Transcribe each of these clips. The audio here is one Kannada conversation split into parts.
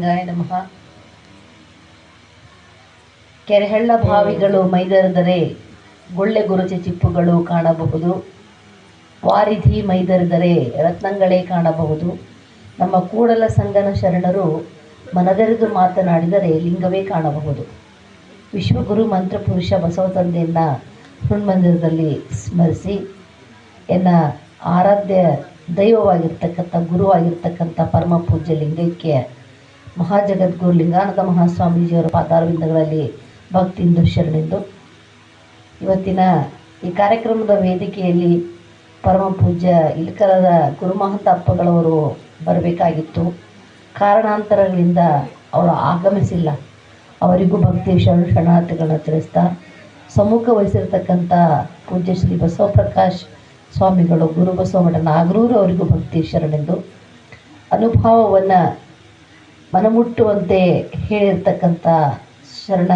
ಗಾಯ ನಮಃ. ಕೆರೆಹಳ್ಳ ಬಾವಿಗಳು ಮೈದರಿದರೆ ಗುಳ್ಳೆ ಗುರುಚಿ ಚಿಪ್ಪುಗಳು ಕಾಣಬಹುದು. ವಾರಿಧಿ ಮೈದರಿದರೆ ರತ್ನಗಳೇ ಕಾಣಬಹುದು. ನಮ್ಮ ಕೂಡಲ ಸಂಗನ ಶರಣರು ಮನದೆರೆದು ಮಾತನಾಡಿದರೆ ಲಿಂಗವೇ ಕಾಣಬಹುದು. ವಿಶ್ವಗುರು ಮಂತ್ರಪುರುಷ ಬಸವ ತಂದೆಯನ್ನು ಹೃನ್ಮಂದಿರದಲ್ಲಿ ಸ್ಮರಿಸಿ ಎನ್ನ ಆರಾಧ್ಯ ದೈವವಾಗಿರ್ತಕ್ಕಂಥ ಗುರುವಾಗಿರ್ತಕ್ಕಂಥ ಪರಮ ಪೂಜ್ಯ ಲಿಂಗೈಕ್ಯ ಮಹಾಜಗದ್ಗುರು ಲಿಂಗಾನಂದ ಮಹಾಸ್ವಾಮೀಜಿಯವರ ಪಾದಾರವಿಂದಗಳಲ್ಲಿ ಭಕ್ತಿಯಿಂದ ಶರಣೆಂದು ಇವತ್ತಿನ ಈ ಕಾರ್ಯಕ್ರಮದ ವೇದಿಕೆಯಲ್ಲಿ ಪರಮ ಪೂಜ್ಯ ಇಲ್ಕಲದ ಗುರುಮಹಂತ ಅಪ್ಪಗಳವರು ಬರಬೇಕಾಗಿತ್ತು. ಕಾರಣಾಂತರಗಳಿಂದ ಅವರು ಆಗಮಿಸಿಲ್ಲ. ಅವರಿಗೂ ಭಕ್ತಿ ಶರಣಾರ್ಥಿಗಳನ್ನ ತಿಳಿಸ್ತಾ ಸಮ್ಮುಖ ವಹಿಸಿರ್ತಕ್ಕಂಥ ಪೂಜ್ಯ ಶ್ರೀ ಬಸವಪ್ರಕಾಶ್ ಸ್ವಾಮಿಗಳು ಗುರು ಬಸವಮಠ ನಾಗರೂರು ಅವರಿಗೂ ಭಕ್ತಿ ಶರಣೆಂದು ಅನುಭವವನ್ನು ಮನಮುಟ್ಟುವಂತೆ ಹೇಳಿರ್ತಕ್ಕಂಥ ಶರಣ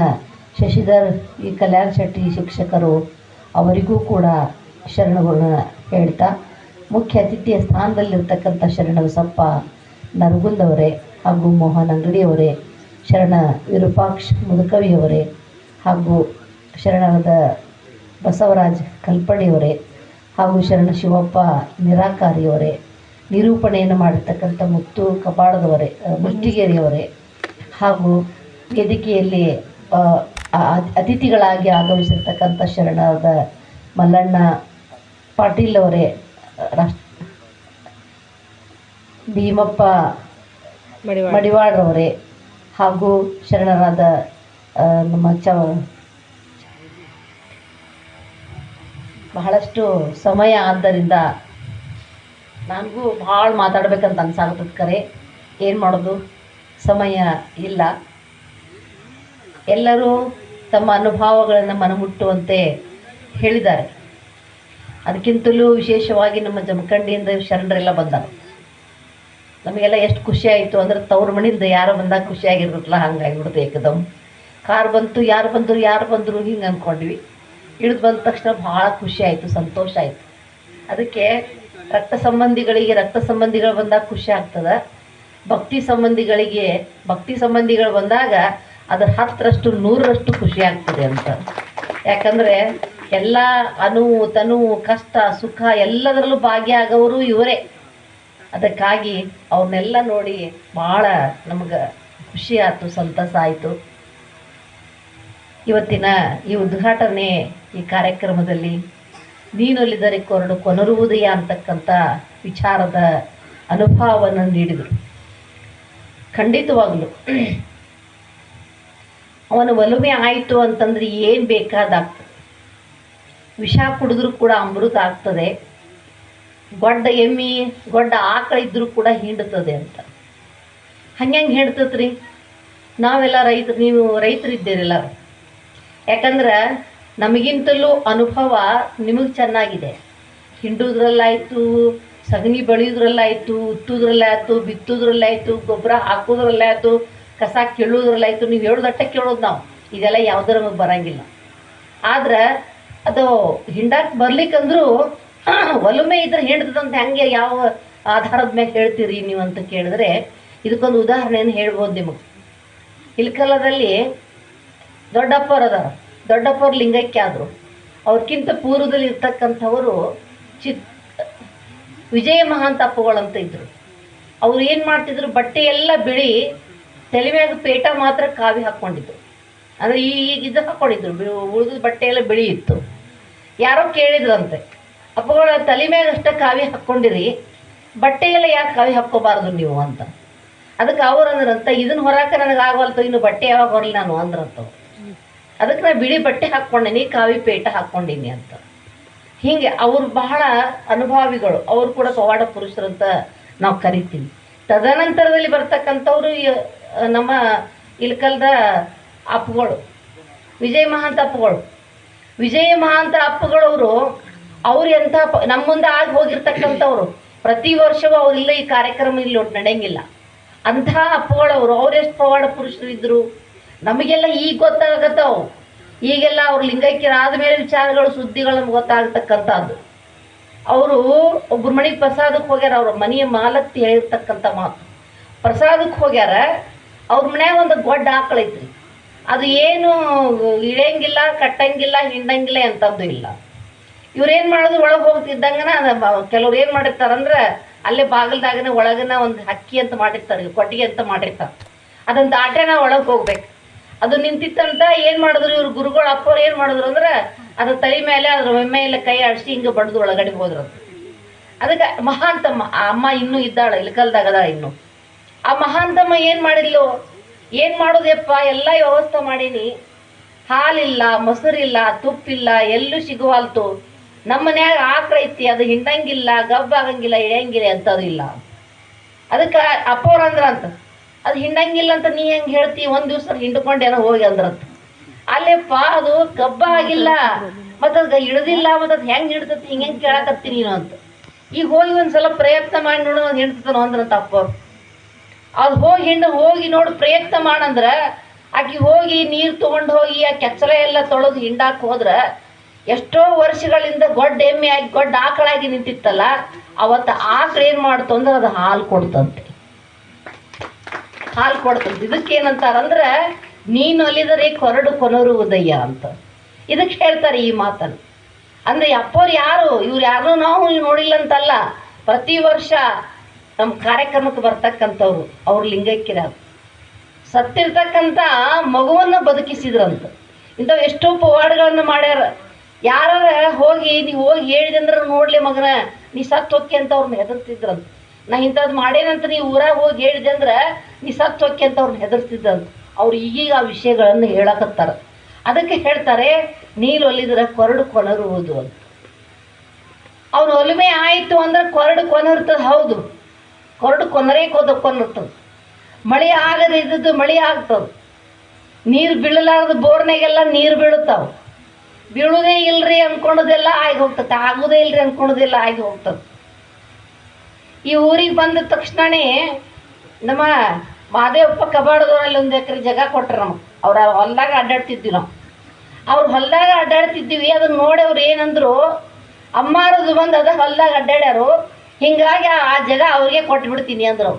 ಶಶಿಧರ್ ಈ ಕಲ್ಯಾಣ ಶೆಟ್ಟಿ ಶಿಕ್ಷಕರು ಅವರಿಗೂ ಕೂಡ ಶರಣಗಳನ್ನ ಹೇಳ್ತಾ ಮುಖ್ಯ ಅತಿಥಿಯ ಸ್ಥಾನದಲ್ಲಿರ್ತಕ್ಕಂಥ ಶರಣ ಬಸಪ್ಪ ನರಗುಂದವರೇ ಹಾಗೂ ಮೋಹನ್ ಅಂಗಡಿಯವರೇ, ಶರಣ ವಿರೂಪಾಕ್ಷ ಮುದುಕವಿಯವರೇ ಹಾಗೂ ಶರಣರಾದ ಬಸವರಾಜ್ ಕಲ್ಪಣಿಯವರೇ ಹಾಗೂ ಶರಣ ಶಿವಪ್ಪ ನಿರಾಕಾರಿಯವರೇ, ನಿರೂಪಣೆಯನ್ನು ಮಾಡಿರ್ತಕ್ಕಂಥ ಮುತ್ತು ಕಪಾಡದವರೇ ಮುಷ್ಟಿಗೇರಿಯವರೇ ಹಾಗೂ ವೇದಿಕೆಯಲ್ಲಿ ಅತಿಥಿಗಳಾಗಿ ಆಗಮಿಸಿರ್ತಕ್ಕಂಥ ಶರಣರಾದ ಮಲ್ಲಣ್ಣ ಪಾಟೀಲ್ ಅವರೇ, ಭೀಮಪ್ಪ ಮಡಿವಾಡ್ರವರೇ ಹಾಗೂ ಶರಣರಾದ ನಮ್ಮ ಬಹಳಷ್ಟು ಸಮಯ ಆದ್ದರಿಂದ ನನಗೂ ಭಾಳ ಮಾತಾಡ್ಬೇಕಂತ ಅನ್ಸಾಗ್ತದೆ. ಕರೆ ಏನು ಮಾಡೋದು, ಸಮಯ ಇಲ್ಲ. ಎಲ್ಲರೂ ತಮ್ಮ ಅನುಭವಗಳನ್ನು ಮನಮುಟ್ಟುವಂತೆ ಹೇಳಿದ್ದಾರೆ. ಅದಕ್ಕಿಂತಲೂ ವಿಶೇಷವಾಗಿ ನಮ್ಮ ಜಮಖಂಡಿಯಿಂದ ಶರಣರೆಲ್ಲ ಬಂದರು. ನಮಗೆಲ್ಲ ಎಷ್ಟು ಖುಷಿ ಆಯಿತು ಅಂದರೆ ತವ್ರ ಮನೆಯಿಂದ ಯಾರು ಬಂದಾಗ ಖುಷಿಯಾಗಿರ್ತಲ್ಲ, ಹಂಗಾಗಿಬಿಡ್ತು. ಏಕದಮ್ ಕಾರ್ ಬಂತು, ಯಾರು ಬಂದರು ಹಿಂಗೆ ಅಂದ್ಕೊಂಡ್ವಿ. ಇಳಿದು ಬಂದ ತಕ್ಷಣ ಭಾಳ ಖುಷಿ ಆಯಿತು, ಸಂತೋಷ ಆಯಿತು. ಅದಕ್ಕೆ ರಕ್ತ ಸಂಬಂಧಿಗಳು ಬಂದಾಗ ಖುಷಿ ಆಗ್ತದೆ. ಭಕ್ತಿ ಸಂಬಂಧಿಗಳು ಬಂದಾಗ ಅದರ 10ರಷ್ಟು 100ರಷ್ಟು ಖುಷಿ ಆಗ್ತದೆ ಅಂತ. ಯಾಕಂದರೆ ಎಲ್ಲ ತನು ಕಷ್ಟ ಸುಖ ಎಲ್ಲದರಲ್ಲೂ ಭಾಗಿಯಾಗವರು ಇವರೇ. ಅದಕ್ಕಾಗಿ ಅವ್ರನ್ನೆಲ್ಲ ನೋಡಿ ಭಾಳ ನಮಗೆ ಖುಷಿ ಆಯಿತು, ಸಂತಸ ಆಯಿತು. ಇವತ್ತಿನ ಈ ಉದ್ಘಾಟನೆ ಈ ಕಾರ್ಯಕ್ರಮದಲ್ಲಿ ನೀನೊಲಿದರೆ ಕೊನರುವುದೆಯ ಅಂತಕ್ಕಂಥ ವಿಚಾರದ ಅನುಭವವನ್ನು ನೀಡಿದರು. ಖಂಡಿತವಾಗಲು ಅವನ ಒಲುಮೆ ಆಯಿತು ಅಂತಂದರೆ ಏನು ಬೇಕಾದಾಗ್ತದೆ. ವಿಷ ಕುಡಿದ್ರೂ ಕೂಡ ಅಮೃತ ಆಗ್ತದೆ. ಗೊಡ್ಡ ಆಕಳ ಇದ್ದರೂ ಕೂಡ ಹಿಂಡುತ್ತದೆ ಅಂತ. ಹಂಗೆ ಹಿಂಡ್ತತ್ರಿ. ನಾವೆಲ್ಲ ನೀವು ರೈತರಿದ್ದೀರಲ್ಲ, ಯಾಕಂದ್ರೆ ನಮಗಿಂತಲೂ ಅನುಭವ ನಿಮಗೆ ಚೆನ್ನಾಗಿದೆ. ಹಿಂಡುದ್ರಲ್ಲಾಯಿತು, ಸಗಣಿ ಬೆಳೆಯೋದ್ರಲ್ಲಾಯಿತು, ಉತ್ತುದ್ರಲ್ಲಾಯಿತು, ಬಿತ್ತೋದ್ರಲ್ಲಾಯಿತು, ಗೊಬ್ಬರ ಹಾಕೋದ್ರಲ್ಲಾಯಿತು, ಕಸ ಕೀಳೋದ್ರಲ್ಲಾಯಿತು. ನೀವು ಹೇಳೋದಟ್ಟ ಕೇಳೋದು ನಾವು. ಇದೆಲ್ಲ ಯಾವುದರ ನಮಗೆ ಬರೋಂಗಿಲ್ಲ. ಆದ್ರೆ ಅದು ಹಿಂಡಕ್ಕೆ ಬರ್ಲಿಕ್ಕಂದ್ರೂ ಒಲುಮೆ ಇದ್ರೆ ಹಿಂಡ್ತದಂತ ಹೆಂಗೆ ಯಾವ ಆಧಾರದ ಮೇಲೆ ಹೇಳ್ತೀರಿ ನೀವು ಅಂತ ಕೇಳಿದ್ರೆ ಇದಕ್ಕೊಂದು ಉದಾಹರಣೆಯನ್ನು ಹೇಳ್ಬೋದು ನಿಮಗೆ. ಇಲ್ಕಲದಲ್ಲಿ ದೊಡ್ಡಪ್ಪರು ಲಿಂಗೈಕ್ಯ ಆದರು. ಅವ್ರಿಗಿಂತ ಪೂರ್ವದಲ್ಲಿ ಇರ್ತಕ್ಕಂಥವರು ವಿಜಯ ಮಹಾಂತ ಅಪ್ಪುಗಳಂತ ಇದ್ದರು. ಅವ್ರು ಏನು ಮಾಡ್ತಿದ್ರು, ಬಟ್ಟೆ ಎಲ್ಲ ಬಿಳಿ, ತಲೆ ಮ್ಯಾಗ ಪೇಟ ಮಾತ್ರ ಕಾವಿ ಹಾಕ್ಕೊಂಡಿದ್ರು. ಅಂದರೆ ಈಗ ಇದು ಹಾಕ್ಕೊಂಡಿದ್ರು, ಉಳಿದ ಬಟ್ಟೆ ಎಲ್ಲ ಬಿಳಿ ಇತ್ತು. ಯಾರೋ ಕೇಳಿದ್ರಂತೆ, ಅಪ್ಪಗಳ ತಲೆ ಮ್ಯಾಗ ಅಷ್ಟೇ ಕಾವಿ ಹಾಕ್ಕೊಂಡಿರಿ, ಬಟ್ಟೆ ಎಲ್ಲ ಯಾಕೆ ಕಾವಿ ಹಾಕ್ಕೋಬಾರ್ದು ನೀವು ಅಂತ. ಅದಕ್ಕೆ ಅವ್ರು ಅಂದ್ರಂತ, ಇದನ್ನು ಹೊರಕ್ಕೆ ನನಗೆ ಆಗವಲ್ತು, ಇನ್ನು ಬಟ್ಟೆ ಯಾವಾಗ ಹೊರಲಿ ನಾನು ಅಂದ್ರಂತವ್ರು. ಅದಕ್ಕೆ ನಾನು ಬಿಳಿ ಬಟ್ಟೆ ಹಾಕ್ಕೊಂಡೀನಿ, ಕಾವಿ ಪೇಟ ಹಾಕ್ಕೊಂಡೀನಿ ಅಂತ. ಹೀಗೆ ಅವರು ಬಹಳ ಅನುಭವಿಗಳು. ಅವರು ಕೂಡ ಪವಾಡ ಪುರುಷರಂತ ನಾವು ಕರಿತೀವಿ. ತದನಂತರದಲ್ಲಿ ಬರ್ತಕ್ಕಂಥವ್ರು ನಮ್ಮ ಇಲ್ಕಲ್ದ ಅಪ್ಪುಗಳು, ವಿಜಯ ಮಹಾಂತ ಅಪ್ಪುಗಳವರು. ಅವ್ರು ಎಂಥ ನಮ್ಮ ಮುಂದೆ ಆಗಿ ಹೋಗಿರ್ತಕ್ಕಂಥವ್ರು. ಪ್ರತಿ ವರ್ಷವೂ ಅವರಿಲ್ಲ ಈ ಕಾರ್ಯಕ್ರಮ ಇಲ್ಲಿ ನಡೆಯಂಗಿಲ್ಲ. ಅಂಥ ಅಪ್ಪುಗಳವರು. ಅವರೆಷ್ಟು ಪವಾಡ ಪುರುಷರು ಇದ್ದರು ನಮಗೆಲ್ಲ ಈಗ ಗೊತ್ತಾಗತ್ತವು. ಈಗೆಲ್ಲ ಅವ್ರು ಲಿಂಗೈಕ್ಯರಾದ ಮೇಲೆ ವಿಚಾರಗಳು ಸುದ್ದಿಗಳು ನಮ್ಗೆ ಗೊತ್ತಾಗತಕ್ಕಂಥದ್ದು. ಅವರು ಒಬ್ಬರ ಮನೆಗೆ ಪ್ರಸಾದಕ್ಕೆ ಹೋಗ್ಯಾರ. ಅವ್ರ ಮನೆಯ ಮಾಲತ್ತಿ ಹೇಳಿರ್ತಕ್ಕಂಥ ಮಾತು, ಪ್ರಸಾದಕ್ಕೆ ಹೋಗ್ಯಾರ. ಅವ್ರ ಮನ್ಯಾಗ ಒಂದು ಗೊಡ್ಡ ಆಕಳ ಐತ್ರಿ, ಅದು ಏನು ಇಳಿಯಂಗಿಲ್ಲ, ಕಟ್ಟಂಗಿಲ್ಲ, ಹಿಂಡಂಗಿಲ್ಲ, ಎಂಥದ್ದು ಇಲ್ಲ. ಇವ್ರೇನು ಮಾಡೋದು, ಒಳಗೆ ಹೋಗ್ತಿದ್ದಂಗನ ಕೆಲವ್ರು ಏನು ಮಾಡಿರ್ತಾರಂದ್ರೆ ಅಲ್ಲೇ ಬಾಗಿಲ್ದಾಗನ ಒಳಗನ ಒಂದು ಹಕ್ಕಿ ಅಂತ ಮಾಡಿರ್ತಾರೆ, ಕೊಟ್ಟಿಗೆ ಅಂತ ಮಾಡಿರ್ತಾರೆ. ಅದನ್ನು ದಾಟೆನ ಒಳಗೆ ಹೋಗ್ಬೇಕು. ಅದು ನಿಂತಿತ್ತಂತ ಏನು ಮಾಡಿದ್ರು ಇವ್ರು ಗುರುಗಳು ಅಪ್ಪವ್ರು ಏನು ಮಾಡಿದ್ರು ಅಂದ್ರೆ ಅದ್ರ ತಲೆ ಮೇಲೆ ಅದ್ರ ಮೇಲೆ ಕೈ ಆಡಿಸಿ ಹಿಂಗೆ ಬಡ್ದು ಒಳಗಡೆ ಹೋದ್ರು. ಅದಕ್ಕೆ ಮಹಾಂತಮ್ಮ, ಆ ಅಮ್ಮ ಇನ್ನೂ ಇದ್ದಾಳೆ, ಇಲ್ಕಲ್ದಾಗದ ಇನ್ನು. ಆ ಮಹಾಂತಮ್ಮ ಏನು ಮಾಡಿದ್ಲು, ಏನು ಮಾಡೋದಪ್ಪ, ಎಲ್ಲ ವ್ಯವಸ್ಥೆ ಮಾಡೀನಿ, ಹಾಲಿಲ್ಲ, ಮೊಸರಿಲ್ಲ, ತುಪ್ಪಿಲ್ಲ, ಎಲ್ಲೂ ಸಿಗುವಲ್ತು. ನಮ್ಮ ಮನ್ಯಾಗ ಆಕಳ ಐತಿ, ಅದು ಹಿಂಡಂಗಿಲ್ಲ, ಗಬ್ಬಾಗಂಗಿಲ್ಲ, ಇಳಿಯಂಗಿಲ್ಲ, ಅಂಥದ್ದು ಇಲ್ಲ. ಅದಕ್ಕೆ ಅಪ್ಪವ್ರು ಅಂದ್ರಂತ, ಅದು ಹಿಂಡಂಗಿಲ್ಲ ಅಂತ ನೀ ಹೆಂಗೆ ಹೇಳ್ತಿ, ಒಂದು ದಿವ್ಸ ಹಿಂಡ್ಕೊಂಡೇನೋ ಹೋಗಿ ಅಂದ್ರಂತ. ಅಲ್ಲೇಪ್ಪ ಅದು ಗಬ್ಬ ಆಗಿಲ್ಲ, ಮತ್ತು ಅದು ಹಿಡ್ದಿಲ್ಲ, ಮತ್ತು ಅದು ಹೆಂಗೆ ಹಿಡ್ತತಿ, ಹಿಂಗೆ ಕೇಳಕತ್ತೀನಿ ನೀನು ಅಂತ. ಈಗ ಹೋಗಿ ಒಂದು ಸಲ ಪ್ರಯತ್ನ ಮಾಡಿ ನೋಡು, ಅದು ಹಿಂಡ್ತಾನೋ ಅಂದ್ರಂತ ಅಪ್ಪವ್ರು. ಅದು ಹೋಗಿ ನೋಡು ಪ್ರಯತ್ನ ಮಾಡಂದ್ರೆ ಆಕಿ ಹೋಗಿ ನೀರು ತೊಗೊಂಡು ಹೋಗಿ ಆ ಕೆಚ್ಚಲ ಎಲ್ಲ ತೊಳೆದು ಹಿಂಡಾಕ್ ಹೋದ್ರೆ ಎಷ್ಟೋ ವರ್ಷಗಳಿಂದ ಗೊಡ್ಡ ಎಮ್ಮೆ ಆಗಿ ಗೊಡ್ಡ ಆಕಳಾಗಿ ನಿಂತಿತ್ತಲ್ಲ, ಅವತ್ತು ಆಕಳು ಏನು ಮಾಡ್ತು ಅಂದ್ರೆ ಅದು ಹಾಲು ಕೊಡ್ತಂತೆ. ಹಾಲು ಕೊಡ್ತಂತೆ. ಇದಕ್ಕೇನಂತಾರಂದ್ರೆ ನೀನು ಒಲಿದರೆ ಕೊರಡು ಕೊನರುವುದಯ್ಯ ಅಂತ ಇದಕ್ಕೆ ಹೇಳ್ತಾರೆ ಈ ಮಾತನ್ನು. ಅಂದರೆ ಅಪ್ಪವ್ರು ಯಾರು, ಇವ್ರು ಯಾರು ನಾವು ನೋಡಿಲ್ಲ ಅಂತಲ್ಲ, ಪ್ರತಿ ವರ್ಷ ನಮ್ಮ ಕಾರ್ಯಕ್ರಮಕ್ಕೆ ಬರ್ತಕ್ಕಂಥವ್ರು. ಅವ್ರು ಲಿಂಗೈಕ್ಯರ ಸತ್ತಿರ್ತಕ್ಕಂಥ ಮಗುವನ್ನು ಬದುಕಿಸಿದ್ರಂತ. ಇಂಥವು ಎಷ್ಟೋ ಪವಾಡಗಳನ್ನು ಮಾಡ್ಯಾರ. ಯಾರ ಹೋಗಿ ನೀವು ಹೋಗಿ ಹೇಳಿದೆ ಅಂದ್ರೆ ನೋಡ್ಲಿ ಮಗನ ನೀ ಸತ್ತು ಹೊಕ್ಕಿ ಅಂತ ಅವ್ರನ್ನ ಹೆದರ್ತಿದ್ರಂತ. ನಾ ಇಂಥದ್ದು ಮಾಡೇನಂತ ನೀವು ಊರಾಗ ಹೋಗಿ ಹೇಳಿದೆ ಅಂದ್ರೆ ನೀ ಸತ್ತು ಹೊಕ್ಕಿ ಅಂತ ಅವ್ರನ್ನ ಹೆದರ್ತಿದ್ರಂತ. ಅವ್ರು ಈಗೀಗ ಆ ವಿಷಯಗಳನ್ನು ಹೇಳಕತ್ತಾರ. ಅದಕ್ಕೆ ಹೇಳ್ತಾರೆ ನೀರು ಒಲಿದ್ರೆ ಕೊರಡು ಕೊನರುವುದು ಅಂತ. ಅವ್ನು ಒಲಿಮೆ ಆಯಿತು ಅಂದ್ರೆ ಕೊರಡು ಕೊನರ್ತದೆ. ಹೌದು, ಕೊರಡು ಕೊನರೇ ಕೊನರ್ತದೆ. ಮಳೆ ಆಗದೆ ಇದ್ದದ್ದು ಮಳೆ ಆಗ್ತದೆ. ನೀರು ಬೀಳಲಾರ್ದು ಬೋರ್ನಾಗೆಲ್ಲ ನೀರು ಬೀಳುತ್ತಾವೆ. ಬೀಳುವುದೇ ಇಲ್ರಿ ಅಂದ್ಕೊಳೋದೆಲ್ಲ ಆಗಿ ಹೋಗ್ತದೆ, ಆಗೋದೇ ಇಲ್ರಿ ಅಂದ್ಕೊಳೋದೆಲ್ಲ ಆಗಿ ಹೋಗ್ತದೆ. ಈ ಊರಿಗೆ ಬಂದ ತಕ್ಷಣವೇ ನಮ್ಮ ಮಹಾದೇವಪ್ಪ ಕಬಾಡದವರಲ್ಲಿ 1 ಎಕರೆ ಜಾಗ ಕೊಟ್ರು ನಮಗೆ. ಅವ್ರ ಹೊಲ್ದಾಗ ಅಡ್ಡಾಡ್ತಿದ್ವಿ ನಾವು. ಅವ್ರ ಹೊಲ್ದಾಗ ಅಡ್ಡಾಡ್ತಿದ್ದೀವಿ. ಅದನ್ನ ನೋಡಿ ಅವ್ರು ಏನಂದ್ರು, ಅಮ್ಮಾರದು ಬಂದು ಅದ ಹೊಲ್ದಾಗ ಅಡ್ಡಾಡ್ಯಾರು, ಹೀಗಾಗಿ ಆ ಜಾಗ ಅವ್ರಿಗೆ ಕೊಟ್ಬಿಡ್ತೀನಿ ಅಂದರು.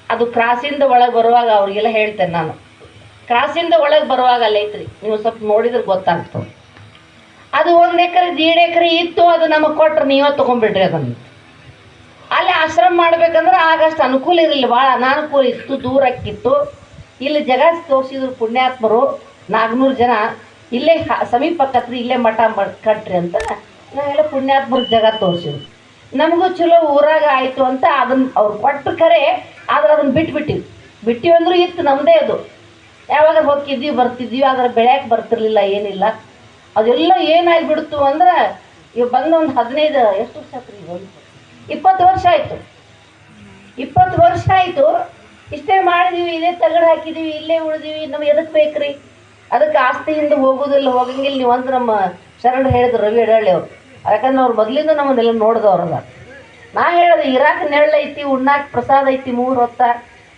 ಅದು ಕ್ರಾಸಿಂದ ಒಳಗೆ ಬರುವಾಗ ಅವ್ರಿಗೆಲ್ಲ ಹೇಳ್ತೇನೆ ನಾನು. ಕ್ರಾಸಿಂದ ಒಳಗೆ ಬರುವಾಗ ಅಲ್ಲೈತ್ರಿ, ನೀವು ಸ್ವಲ್ಪ ನೋಡಿದ್ರೆ ಗೊತ್ತಾಗ್ತದೆ. ಅದು 1 ಎಕರೆ 1.5 ಎಕರೆ ಇತ್ತು, ಅದು ನಮಗೆ ಕೊಟ್ರೆ ನೀವೇ ತೊಗೊಂಡ್ಬಿಡ್ರಿ ಅದನ್ನು. ಅಲ್ಲಿ ಆಶ್ರಮ ಮಾಡ್ಬೇಕಂದ್ರೆ ಆಗಷ್ಟು ಅನುಕೂಲ ಇರಲಿಲ್ಲ, ಭಾಳ ಅನಾನುಕೂಲ ಇತ್ತು, ದೂರ ಆಕ್ಕಿತ್ತು. ಇಲ್ಲಿ ಜಾಗ ತೋರಿಸಿದ್ರು ಪುಣ್ಯಾತ್ಮರು 400 ಜನ. ಇಲ್ಲೇ ಸಮೀಪಕ್ಕತ್ರಿ, ಇಲ್ಲೇ ಮಠ ಕಟ್ರಿ ಅಂತ ನಾವೆಲ್ಲ ಪುಣ್ಯಾತ್ಮರ ಜಾಗ ತೋರಿಸಿದ್ರು. ನಮಗೂ ಚಲೋ ಊರಾಗ ಆಯಿತು ಅಂತ ಅದನ್ನು ಅವ್ರು ಕೊಟ್ಟು ಕರೆ. ಆದ್ರೆ ಅದನ್ನು ಬಿಟ್ಟಿವಿ ಅಂದರೂ ಇತ್ತು ನಮ್ಮದೇ ಅದು. ಯಾವಾಗ ಹೋಗಿದ್ವಿ ಬರ್ತಿದ್ವಿ, ಆದರೆ ಬೆಳೆಯಕ್ಕೆ ಬರ್ತಿರ್ಲಿಲ್ಲ, ಏನಿಲ್ಲ. ಅದೆಲ್ಲ ಏನಾಗಿಬಿಡ್ತು ಅಂದ್ರೆ ಇವು ಬಂದು ಒಂದು 15 ಎಷ್ಟು ವರ್ಷ ಆಯ್ತು ರೀ, 20 ವರ್ಷ ಆಯಿತು. 20 ವರ್ಷ ಆಯಿತು. ಇಷ್ಟೇ ಮಾಡಿದೀವಿ, ಇದೇ ತಗಡು ಹಾಕಿದ್ದೀವಿ, ಇಲ್ಲೇ ಉಳಿದೀವಿ. ನಮ್ಗೆ ಎದಕ್ಕೆ ಬೇಕ್ರಿ? ಅದಕ್ಕೆ ಆಸ್ತಿಯಿಂದ ಹೋಗೋದಿಲ್ಲ, ಹೋಗಂಗಿಲ್ಲ ನೀವು ಅಂತ ನಮ್ಮ ಶರಣರು ಹೇಳಿದ್ರು, ರವಿ ಎಡಹಳ್ಳಿ ಅವರು. ಯಾಕಂದ್ರೆ ಅವ್ರು ಮೊದಲಿಂದ ನಮ್ಮನ್ನೆಲ್ಲ ನೋಡಿದವ್ರದ. ನಾ ಹೇಳೋದು, ಇರಾಕ ನೆರಳೈತಿ, ಉಣ್ಣಾಕ ಪ್ರಸಾದ ಐತಿ, 3 ಹೊತ್ತ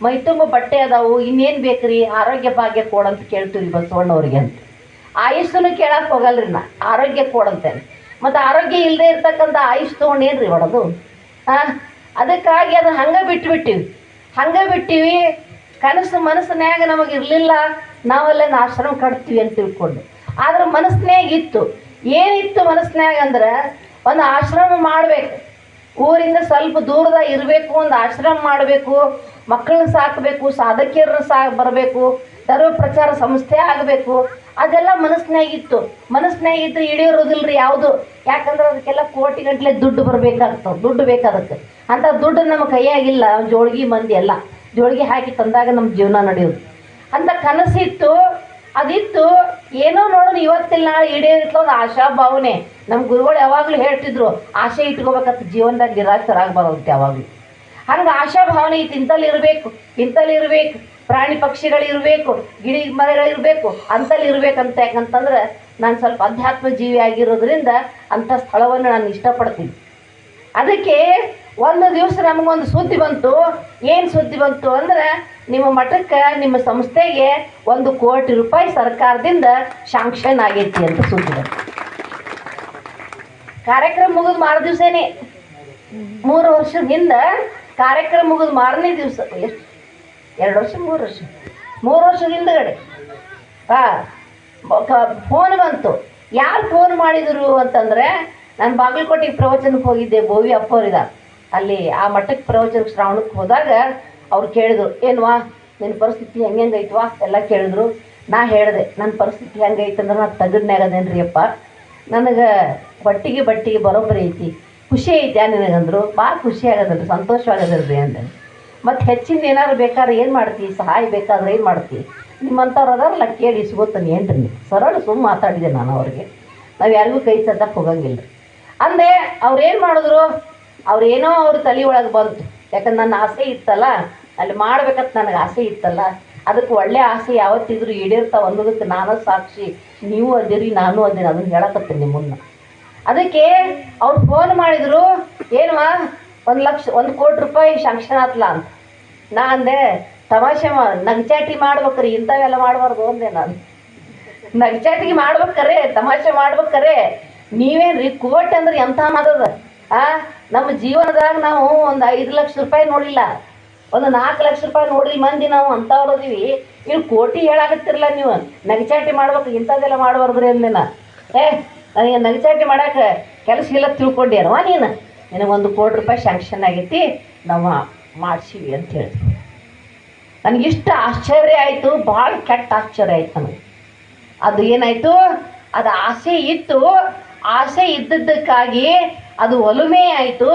ಮೈ ತುಂಬ ಬಟ್ಟೆ ಅದಾವು, ಇನ್ನೇನು ಬೇಕ್ರಿ? ಆರೋಗ್ಯ ಭಾಗ್ಯ ಕೊಡಂತ ಕೇಳ್ತೀವಿ ಬಸವಣ್ಣವ್ರಿಗೆ ಅಂತ. ಆಯುಷ್ನು ಕೇಳಕ್ಕೆ ಹೋಗಲ್ರಿ ನಾ, ಆರೋಗ್ಯ ಕೊಡಂತೇನೆ. ಮತ್ತು ಆರೋಗ್ಯ ಇಲ್ಲದೆ ಇರ್ತಕ್ಕಂಥ ಆಯುಷ್ ತೊಗೊಂಡೇನ್ರಿ ಹೊಡೋದು? ಅದಕ್ಕಾಗಿ ಅದು ಹಂಗೆ ಬಿಟ್ಟಿವಿ. ಕನಸು ಮನಸ್ಸಿನ್ಯಾಗ ನಮಗೆ ಇರಲಿಲ್ಲ, ನಾವೆಲ್ಲ ಆಶ್ರಮ ಕಟ್ತೀವಿ ಅಂತ ತಿಳ್ಕೊಂಡು. ಆದ್ರೆ ಮನಸ್ಸಿನ್ಯಾಗ ಇತ್ತು. ಏನಿತ್ತು ಮನಸ್ಸಿನ್ಯಾಗ ಅಂದ್ರೆ, ಒಂದು ಆಶ್ರಮ ಮಾಡಬೇಕು, ಊರಿಂದ ಸ್ವಲ್ಪ ದೂರದಾಗ ಇರಬೇಕು, ಒಂದು ಆಶ್ರಮ ಮಾಡಬೇಕು, ಮಕ್ಕಳನ್ನ ಸಾಕಬೇಕು, ಸಾಧಕಿಯರನ್ನ ಬರಬೇಕು, ಧರ್ಮ ಪ್ರಚಾರ ಸಂಸ್ಥೆ ಆಗಬೇಕು. ಅದೆಲ್ಲ ಮನಸ್ಸಿನಾಗಿತ್ತು. ಮನಸ್ಸಿನಾಗಿದ್ದು ಹಿಡಿಯೋದಿಲ್ರಿ ಯಾವುದು. ಯಾಕಂದ್ರೆ ಅದಕ್ಕೆಲ್ಲ ಕೋಟಿ ಗಂಟಲೆ ದುಡ್ಡು ಬರಬೇಕಾಗ್ತವೆ, ದುಡ್ಡು ಬೇಕಾದಕ್ಕೆ. ಅಂಥ ದುಡ್ಡು ನಮ್ಮ ಕೈಯಾಗಿಲ್ಲ. ಜೋಳಿಗೆ ಮಂದಿ ಎಲ್ಲ ಜೋಳಿಗೆ ಹಾಕಿ ತಂದಾಗ ನಮ್ಮ ಜೀವನ ನಡೆಯೋದು. ಅಂತ ಕನಸಿತ್ತು, ಅದಿತ್ತು. ಏನೋ ನೋಡೋಣ ಇವತ್ತಿಲ್ಲ ನಾಳೆ ಈಡೇರಿತ್ತು ಒಂದು ಆಶಾ ಭಾವನೆ. ನಮ್ಮ ಗುರುಗಳು ಯಾವಾಗಲೂ ಹೇಳ್ತಿದ್ರು, ಆಸೆ ಇಟ್ಕೋಬೇಕಂತ ಜೀವನದಾಗ ನಿರಾಶರಾಗಬಾರದು ಯಾವಾಗಲೂ. ಹಂಗೆ ಆಶಾ ಭಾವನೆ ಇತ್ತು, ಇಂಥಲ್ಲಿ ಇರಬೇಕು, ಪ್ರಾಣಿ ಪಕ್ಷಿಗಳಿರಬೇಕು, ಗಿಡ ಮರಗಳಿರಬೇಕು, ಅಂತಲ್ಲಿ ಇರಬೇಕಂತ. ಯಾಕಂತಂದ್ರೆ ನಾನು ಸ್ವಲ್ಪ ಅಧ್ಯಾತ್ಮ ಜೀವಿ ಆಗಿರೋದ್ರಿಂದ ಅಂಥ ಸ್ಥಳವನ್ನು ನಾನು ಇಷ್ಟಪಡ್ತೀನಿ. ಅದಕ್ಕೆ ಒಂದು ದಿವಸ ನಮಗೊಂದು ಸುದ್ದಿ ಬಂತು. ಏನು ಸುದ್ದಿ ಬಂತು ಅಂದರೆ, ನಿಮ್ಮ ಮಠಕ್ಕೆ, ನಿಮ್ಮ ಸಂಸ್ಥೆಗೆ 1 ಕೋಟಿ ರೂಪಾಯಿ ಸರ್ಕಾರದಿಂದ ಶಾಂಕ್ಷನ್ ಆಗೈತಿ ಅಂತ ಸುದ್ದಿ ಬಂತು. ಕಾರ್ಯಕ್ರಮ ಮುಗಿದು ಮಾರು ದಿವಸನೇ, 3 ವರ್ಷದ ಹಿಂದೆ ಕಾರ್ಯಕ್ರಮ ಮುಗಿದು ಮಾರನೇ ದಿವಸ, ಎಷ್ಟು 2 ವರ್ಷ 3 ವರ್ಷ 3 ವರ್ಷದ ಹಿಂದಗಡೆ ಫೋನ್ ಬಂತು. ಯಾರು ಫೋನ್ ಮಾಡಿದರು ಅಂತಂದರೆ, ನಾನು ಬಾಗಲಕೋಟೆಗೆ ಪ್ರವಚನಕ್ಕೆ ಹೋಗಿದ್ದೆ, ಬೋವಿ ಅಪ್ಪವ್ರಿದ ಅಲ್ಲಿ ಆ ಮಠಕ್ಕೆ ಪ್ರವಚನಕ್ಕೆ ಶ್ರಾವಣಕ್ಕೆ ಹೋದಾಗ ಅವ್ರು ಕೇಳಿದ್ರು, ಏನ್ವಾ ನಿನ್ನ ಪರಿಸ್ಥಿತಿ ಹೆಂಗೈತ್ವಾ ಎಲ್ಲ ಕೇಳಿದ್ರು. ನಾ ಹೇಳಿದೆ ನನ್ನ ಪರಿಸ್ಥಿತಿ ಹೆಂಗೈತಂದ್ರೆ ನಾನು ತಗಡ್ನಾಗದೇನ್ರಿ ಅಪ್ಪ, ನನಗೆ ಬಟ್ಟಿಗೆ ಬರೋಬ್ಬರಿ ಐತಿ, ಖುಷಿ ಐತೆ ನಿನಗಂದ್ರು. ಭಾಳ ಖುಷಿ ಆಗೋದಲ್ರಿ, ಸಂತೋಷವಾಗೋದಲ್ರಿ ಅಂದೆ. ಮತ್ತು ಹೆಚ್ಚಿಂದ ಏನಾದ್ರು ಬೇಕಾದ್ರೆ ಏನು ಮಾಡ್ತೀವಿ, ಸಹಾಯ ಬೇಕಾದ್ರೆ ಏನು ಮಾಡ್ತೀವಿ, ನಿಮ್ಮಂಥವ್ರು ಅದಾರಲ್ಲ ಕೇಳಿ ಇಸ್ಕೊತಾನೆ ಏನ್ರಿ ನೀವು ಸರಳ ಸುಮ್ಮ ಮಾತಾಡಿದೆ ನಾನು ಅವ್ರಿಗೆ. ನಾವು ಯಾರಿಗೂ ಕೈ ಸದ್ದಕ್ಕೆ ಹೋಗಂಗಿಲ್ಲ ರೀ ಅಂದೆ. ಅವ್ರು ಏನು ಮಾಡಿದ್ರು, ಅವ್ರೇನೋ ಅವ್ರ ತಲೆ ಒಳಗೆ ಬಂತು. ಯಾಕಂದ್ರೆ ನನ್ನ ಆಸೆ ಇತ್ತಲ್ಲ, ಅಲ್ಲಿ ಮಾಡ್ಬೇಕಂತ ನನಗೆ ಆಸೆ ಇತ್ತಲ್ಲ, ಅದಕ್ಕೆ ಒಳ್ಳೆ ಆಸೆ ಯಾವತ್ತಿದ್ರು ಈಡೇರ್ತಾವೆ ಅನ್ನೋದಕ್ಕೆ ನಾನು ಸಾಕ್ಷಿ, ನೀವು ಅದಿರಿ ನಾನು ಅದೇನು, ಅದನ್ನು ಹೇಳಕತ್ತೀನಿ ನಿಮ್ಮ ಮುನ್ನ. ಅದಕ್ಕೆ ಅವ್ರು ಫೋನ್ ಮಾಡಿದರು, ಏನವಾ 1 ಕೋಟಿ ರೂಪಾಯಿ ಶಾಂಕ್ಷನ್ ಆತ್ಲ ಅಂತ. ನಾ ಅಂದೆ ತಮಾಷೆ ನಗ್ಚಾಟಿ ಮಾಡ್ಬೇಕ್ರಿ, ಇಂಥವೆಲ್ಲ ಮಾಡಬಾರ್ದು ಅಂದೆ ನಾನು. ನಗ್ಚಾಟಿಗೆ ಮಾಡ್ಬೇಕಾರೆ, ತಮಾಷೆ ಮಾಡ್ಬೇಕಾರೆ ನೀವೇನ್ರಿ ಕೋಟಿ ಅಂದ್ರೆ ಎಂಥ ಮಾತದ. ನಮ್ಮ ಜೀವನದಾಗ ನಾವು ಒಂದು 5 ಲಕ್ಷ ರೂಪಾಯಿ ನೋಡಿಲ್ಲ, ಒಂದು 4 ಲಕ್ಷ ರೂಪಾಯಿ ನೋಡಿಲ್ಲ ಮಂದಿ ನಾವು ಅಂಥವ್ರದೀವಿ. ಇಲ್ಲಿ ಕೋಟಿ ಹೇಳಾಕತ್ತಿರಲ್ಲ ನೀವು, ನಗಚಾಟಿ ಮಾಡ್ಬೇಕು, ಇಂಥದ್ದೆಲ್ಲ ಮಾಡಬಾರ್ದ್ರಿ ಅಂದೆ ನಾ. ನನಗೆ ನಗಚಾಟಿ ಮಾಡೋಕೆ ಕೆಲಸ ಇಲ್ಲ ತಿಳ್ಕೊಂಡೇನವ ನೀನು, ನಿನಗೆ 1 ಕೋಟಿ ರೂಪಾಯಿ ಶಾಂಕ್ಷನ್ ಆಗೈತಿ, ನಾವು ಮಾಡಿಸಿವಿ ಅಂತ ಹೇಳಿದ್ರು. ನನಗಿಷ್ಟ ಆಶ್ಚರ್ಯ ಆಯಿತು, ಭಾಳ ಕೆಟ್ಟ ಆಶ್ಚರ್ಯ ಆಯ್ತು ನನಗೆ. ಅದು ಏನಾಯಿತು, ಅದು ಆಸೆ ಇತ್ತು, ಆಸೆ ಇದ್ದದ್ದಕ್ಕಾಗಿ ಅದು ಒಲುಮೆ ಆಯಿತು,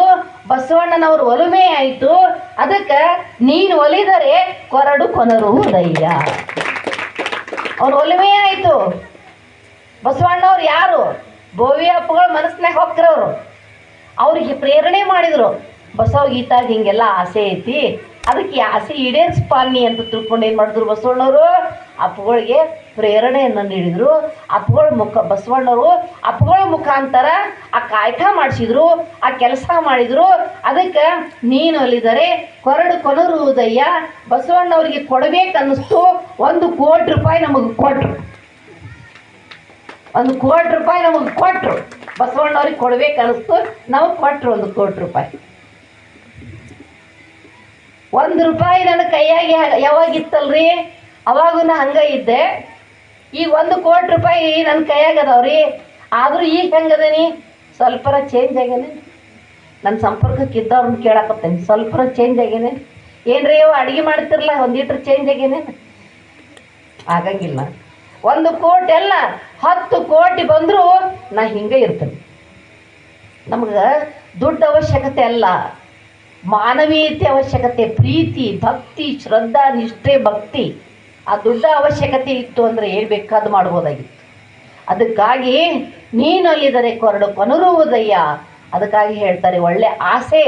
ಬಸವಣ್ಣನವ್ರ ಒಲುಮೆ ಆಯಿತು. ಅದಕ್ಕೆ ನೀನು ಒಲಿದರೆ ಕೊರಡು ಕೊನರುವುದಯ್ಯ, ಅವ್ರ ಒಲುಮೆ ಆಯಿತು. ಬಸವಣ್ಣವ್ರು ಯಾರು, ಬೋವಿ ಅಪ್ಪಗಳು ಮನಸ್ಸಿನಾಗ ಹೋಗ್ತಿರೋರು, ಅವ್ರಿಗೆ ಪ್ರೇರಣೆ ಮಾಡಿದರು. ಬಸವಗೀತಾಗ ಹಿಂಗೆಲ್ಲ ಆಸೆ ಐತಿ, ಅದಕ್ಕೆ ಆಸೆ ಈಡೇರಿಸ್ಪಾನಿ ಅಂತ ತಿಳ್ಕೊಂಡು ಏನು ಮಾಡಿದ್ರು ಬಸವಣ್ಣವರು, ಅಪ್ಪಗಳಿಗೆ ಪ್ರೇರಣೆಯನ್ನು ನೀಡಿದರು. ಬಸವಣ್ಣವರು ಅಪ್ಪಗಳ ಮುಖಾಂತರ ಆ ಕಾಯಕ ಮಾಡಿಸಿದ್ರು, ಆ ಕೆಲಸ ಮಾಡಿದರು. ಅದಕ್ಕೆ ನೀನು ಅಲ್ಲಿದರೆ ಕೊರಡು ಕೊನರುವುದಯ್ಯ. ಬಸವಣ್ಣವ್ರಿಗೆ ಕೊಡಬೇಕನ್ನಿಸ್ತು, 1 ಕೋಟಿ ರೂಪಾಯಿ ನಮಗೆ ಕೊಟ್ಟರು. 1 ಕೋಟಿ ರೂಪಾಯಿ ನಮಗೆ ಕೊಟ್ಟರು. ಬಸವಣ್ಣವ್ರಿಗೆ ಕೊಡ್ಬೇಕನ್ನಿಸ್ತು, ನಾವು ಕೊಟ್ಟರು 1 ಕೋಟಿ ರೂಪಾಯಿ. 1 ರೂಪಾಯಿ ನನ್ನ ಕೈಯಾಗಿ ಯಾವಾಗಿತ್ತಲ್ರಿ, ಅವಾಗೂ ನಾ ಹಂಗೆ ಇದ್ದೆ. ಈಗ 1 ಕೋಟಿ ರೂಪಾಯಿ ನನ್ನ ಕೈಯಾಗ ಅದಾವ್ರಿ. ಆದರೂ ಈಗ ಹೆಂಗದೇನಿ, ಸ್ವಲ್ಪರ ಚೇಂಜ್ ಆಗ್ಯಾನೆ. ನನ್ನ ಸಂಪರ್ಕಕ್ಕಿದ್ದವ್ರನ್ನ ಕೇಳಕತ್ತೇನೆ, ಸ್ವಲ್ಪರ ಚೇಂಜ್ ಆಗ್ಯಾನೆ. ಏನ್ರಿ ಅವು ಅಡುಗೆ ಮಾಡ್ತಿರಲ್ಲ, 1 ಲೀಟ್ರ್ ಚೇಂಜ್ ಆಗ್ಯಾನೆ. ಆಗಂಗಿಲ್ಲ. 1 ಕೋಟಿ ಅಲ್ಲ, 10 ಕೋಟಿ ಬಂದರೂ ನಾ ಹಿಂಗೆ ಇರ್ತೇನೆ. ನಮ್ಗೆ ದುಡ್ಡು ಅವಶ್ಯಕತೆ ಅಲ್ಲ, ಮಾನವೀಯತೆ ಅವಶ್ಯಕತೆ, ಪ್ರೀತಿ, ಭಕ್ತಿ, ಶ್ರದ್ಧಾ, ನಿಷ್ಠೆ, ಭಕ್ತಿ. ಆ ದುಡ್ಡು ಅವಶ್ಯಕತೆ ಇತ್ತು ಅಂದರೆ ಏನು ಬೇಕಾದ್ದು ಮಾಡ್ಬೋದಾಗಿತ್ತು. ಅದಕ್ಕಾಗಿ ನೀನು ಅಲ್ಲಿದರೆ ಕೊರಡು ಕೊನರುವುದಯ್ಯ. ಅದಕ್ಕಾಗಿ ಹೇಳ್ತಾರೆ, ಒಳ್ಳೆ ಆಸೆ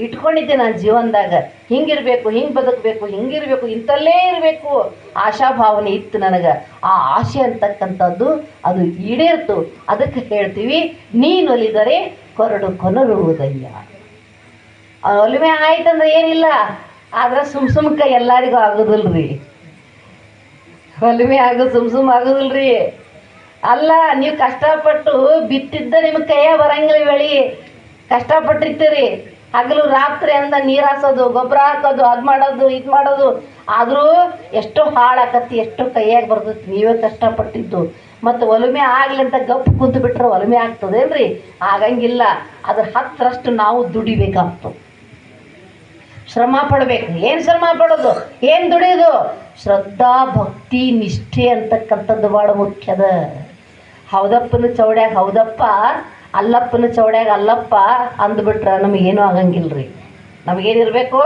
ಇಟ್ಕೊಂಡಿದ್ದೆ ನಾನು ಜೀವನದಾಗ, ಹಿಂಗಿರಬೇಕು, ಹಿಂಗೆ ಬದುಕಬೇಕು, ಹಿಂಗಿರಬೇಕು, ಇಂಥಲ್ಲೇ ಇರಬೇಕು, ಆಶಾಭಾವನೆ ಇತ್ತು ನನಗೆ. ಆ ಆಸೆ ಅಂತಕ್ಕಂಥದ್ದು ಅದು ಈಡೇರ್ತು. ಅದಕ್ಕೆ ಹೇಳ್ತೀವಿ, ನೀನು ಅಲ್ಲಿದರೆ ಕೊರಡು ಕೊನರುವುದಯ್ಯ. ಒಲುಮೆ ಆಯ್ತಂದ್ರೆ ಏನಿಲ್ಲ, ಆದ್ರೆ ಸುಮ್ಕ ಎಲ್ಲರಿಗೂ ಆಗೋದಿಲ್ರಿ. ಒಲುಮೆ ಆಗೋದು ಸುಮ್ ಆಗೋದಿಲ್ರಿ. ಅಲ್ಲ, ನೀವು ಕಷ್ಟಪಟ್ಟು ಬಿತ್ತಿದ್ದ ನಿಮಗೆ ಕೈಯ ಬರಂಗಿಲ್ಲ. ಬೆಳಿ ಕಷ್ಟಪಟ್ಟಿರ್ತೀರಿ, ಹಗಲು ರಾತ್ರಿ ಅಂದ ನೀರು ಹಾಸೋದು, ಗೊಬ್ಬರ ಹಾಕೋದು, ಅದು ಮಾಡೋದು, ಇದು ಮಾಡೋದು. ಆದರೂ ಎಷ್ಟೋ ಹಾಳಾಕತ್ತಿ, ಎಷ್ಟೋ ಕೈಯಾಗಿ ಬರ್ತೈತಿ, ನೀವೇ ಕಷ್ಟಪಟ್ಟಿದ್ದು. ಮತ್ತು ಒಲುಮೆ ಆಗಲಿ ಅಂತ ಗಪ್ಪು ಕುಂತು ಬಿಟ್ರೆ ಒಲುಮೆ ಆಗ್ತದೇನ್ರಿ? ಆಗಂಗಿಲ್ಲ. ಅದ್ರ 10ರಷ್ಟು ನಾವು ದುಡಿಬೇಕಾಗ್ತದೆ, ಶ್ರಮ ಪಡಬೇಕು. ಏನು ಶ್ರಮ ಪಡೋದು, ಏನು ದುಡಿಯೋದು? ಶ್ರದ್ಧಾ, ಭಕ್ತಿ, ನಿಷ್ಠೆ ಅಂತಕ್ಕಂಥದ್ದು ಭಾಳ ಮುಖ್ಯದ. ಹೌದಪ್ಪನ ಚೌಡ್ಯಾಗ ಹೌದಪ್ಪ, ಅಲ್ಲಪ್ಪನ ಚೌಡ್ಯಾಗ ಅಲ್ಲಪ್ಪ ಅಂದ್ಬಿಟ್ರೆ ನಮಗೇನೂ ಆಗಂಗಿಲ್ಲ ರೀ. ನಮಗೇನಿರಬೇಕು?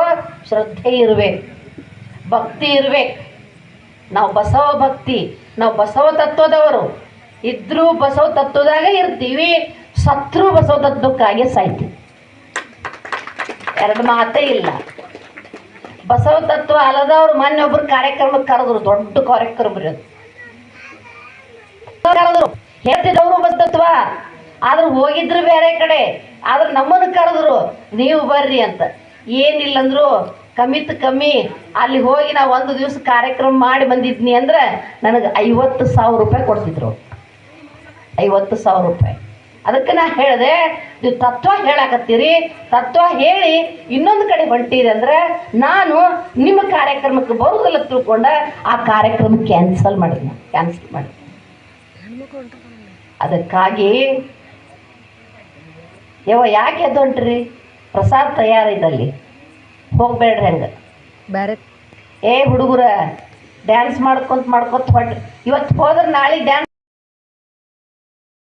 ಶ್ರದ್ಧೆ ಇರಬೇಕು, ಭಕ್ತಿ ಇರಬೇಕು. ನಾವು ಬಸವ ಭಕ್ತಿ, ನಾವು ಬಸವ ತತ್ವದವರು ಇದ್ರೂ ಬಸವ ತತ್ವದಾಗ ಇರ್ತೀವಿ, ಸತ್ರು ಬಸವ ತತ್ವಕ್ಕಾಗೆ ಸಾಯ್ತೀವಿ. 2 ಮಾತೇ ಇಲ್ಲ. ಬಸವ ತತ್ವ ಅಲ್ಲದವ್ರು ಮೊನ್ನೆ ಒಬ್ರು ಕಾರ್ಯಕ್ರಮಕ್ಕೆ ಕರೆದ್ರು, ದೊಡ್ಡ ಕಾರ್ಯಕ್ರಮ ಕರೆದ್ರು, ಹೇಳ್ತಿದ್ದವರು ಬಸ್ ತತ್ವ, ಆದ್ರೆ ಹೋಗಿದ್ರು ಬೇರೆ ಕಡೆ. ಆದ್ರೆ ನಮ್ಮನ್ನು ಕರೆದ್ರು, ನೀವು ಬರ್ರಿ ಅಂತ. ಏನಿಲ್ಲಂದ್ರು ಕಮ್ಮಿ ಅಲ್ಲಿ ಹೋಗಿ ನಾವು 1 ದಿವಸ ಕಾರ್ಯಕ್ರಮ ಮಾಡಿ ಬಂದಿದ್ನಿ ಅಂದ್ರೆ ನನಗೆ 50,000 ರೂಪಾಯಿ ಕೊಡ್ತಿದ್ರು. 50,000 ರೂಪಾಯಿ. ಅದಕ್ಕೆ ನಾ ಹೇಳಿದೆ, ನೀವು ತತ್ವ ಹೇಳಾಕತ್ತೀರಿ, ತತ್ವ ಹೇಳಿ ಇನ್ನೊಂದು ಕಡೆ ಹೊಂಟೀರಿ ಅಂದ್ರೆ ನಾನು ನಿಮ್ಮ ಕಾರ್ಯಕ್ರಮಕ್ಕೆ ಬರುವುದಿಲ್ಲ ತಿಳ್ಕೊಂಡ ಆ ಕಾರ್ಯಕ್ರಮ ಕ್ಯಾನ್ಸಲ್ ಮಾಡಿದ್ನ ಅದಕ್ಕಾಗಿ ಯಾಕೆ ಎದ್ದು ಹೊಂಟ್ರಿ? ಪ್ರಸಾದ್ ತಯಾರಿದಲ್ಲಿ ಹೋಗ್ಬೇಡ್ರಿ ಹಂಗೆ ಬೇರೆ ಹುಡುಗರ ಡ್ಯಾನ್ಸ್ ಮಾಡ್ಕೊತ ಹೊಂಟ್ರಿ. ಇವತ್ತು ಹೋದ್ರೆ ನಾಳೆ ಡ್ಯಾನ್ಸ್